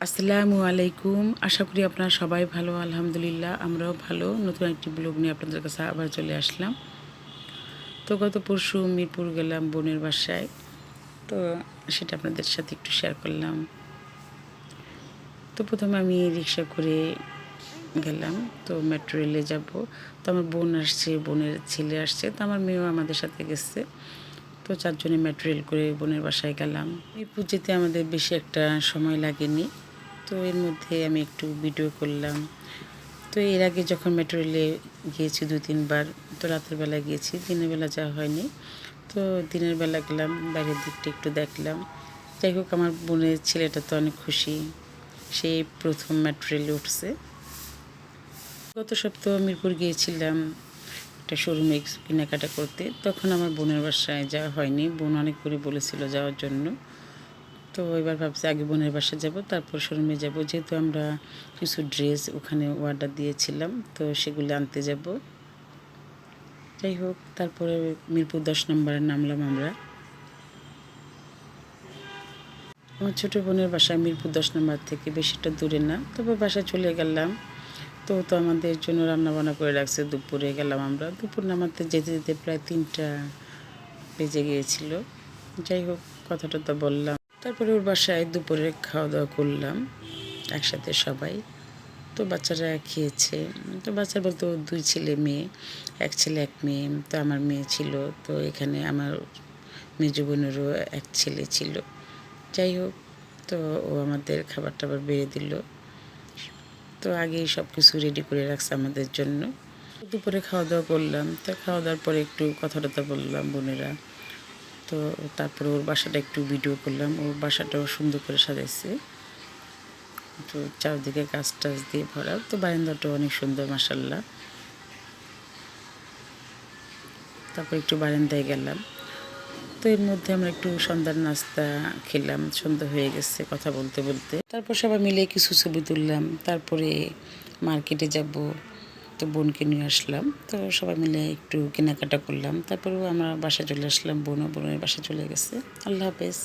আসসালামু আলাইকুম। আশা করি আপনারা সবাই ভালো। আলহামদুলিল্লাহ আমরাও ভালো। নতুন একটি ব্লগ নিয়ে আপনাদের কাছে আবার চলে আসলাম। তো গত পরশু মিরপুর গেলাম বোনের বাসায়। তো সেটা আপনাদের সাথে একটু শেয়ার করলাম। তো প্রথমে আমি রিক্সা করে গেলাম। তো মেট্রো রেলে যাব। তো আমার বোন আসছে, বোনের ছেলে আসছে। তো আমার মেয়েও আমাদের সাথে গেছে। তো ৪ জনে মেট্রো রেল করে বোনের বাসায় গেলাম। মিরপুর যেতে আমাদের বেশি একটা সময় লাগেনি। তো এর মধ্যে আমি একটু ভিডিও করলাম। তো এর আগে যখন মেট্রো রেলে গিয়েছি ২-৩ বার, তো রাতের বেলা গিয়েছি, দিনের বেলা যাওয়া হয়নি। তো দিনের বেলা গেলাম, বাইরের দিকটা একটু দেখলাম। যাই হোক, আমার বোনের ছেলেটা তো অনেক খুশি, সে প্রথম মেট্রো রেলে উঠছে। গত সপ্তাহ মিরপুর গিয়েছিলাম একটা শোরুমে কেনাকাটা করতে, তখন আমার বোনের বাসায় যাওয়া হয়নি। বোন অনেক করে বলেছিল যাওয়ার জন্য। তো এবার ভাবছি আগে বোনের বাসায় যাব, তারপর শোরুমে যাব, যেহেতু আমরা কিছু ড্রেস ওখানে অর্ডার দিয়েছিলাম, তো সেগুলো আনতে যাব। যাই হোক, তারপরে মিরপুর ১০ নম্বরে নামলাম আমরা। আমার ছোটো বোনের বাসা মিরপুর ১০ নম্বর থেকে বেশিটা দূরে না, তবে বাসায় চলে গেলাম। তো আমাদের জন্য রান্নাবান্না করে রাখছে। দুপুরে গেলাম আমরা, দুপুর নামাতে যেতে যেতে প্রায় ৩টা বেজে গিয়েছিল। যাই হোক, কথা টথা বললাম, তারপরে ওর বাসায় দুপুরে খাওয়া দাওয়া করলাম একসাথে সবাই। তো বাচ্চারা খেয়েছে। তো বাচ্চা বলতে ২ ছেলে মেয়ে, ১ ছেলে ১ মেয়ে। তো আমার মেয়ে ছিল, তো এখানে আমার মেজো বোনেরও ১ ছেলে ছিল। যাই হোক, তো ও আমাদের খাবার টাবার বেড়ে দিল। তো আগেই সব কিছু রেডি করে রাখছে আমাদের জন্য। দুপুরে খাওয়া দাওয়া করলাম। তো খাওয়া দাওয়ার পরে একটু কথা টথা বললাম বোনেরা। তো তারপরে ওর বাসাটা একটু ভিডিও করলাম। ওর বাসাটাও সুন্দর করে সাজাইছে, তো চারদিকে গাছ টাছ দিয়ে ভরা। তো বারান্দাটাও অনেক সুন্দর, মাশাআল্লাহ। তারপর একটু বারান্দায় গেলাম। তো এর মধ্যে আমরা একটু সন্ধ্যার নাস্তা খেলাম। সন্ধ্যা হয়ে গেছে কথা বলতে বলতে। তারপর সবাই মিলে কিছু ছবি তুললাম। তারপরে মার্কেটে যাব, তো বোনকে নিয়ে আসলাম। তো সবাই মিলে একটু কেনাকাটা করলাম। তারপরেও আমরা বাসায় চলে আসলাম, বোনের বাসায় চলে গেছে। আল্লাহ হাফেজ।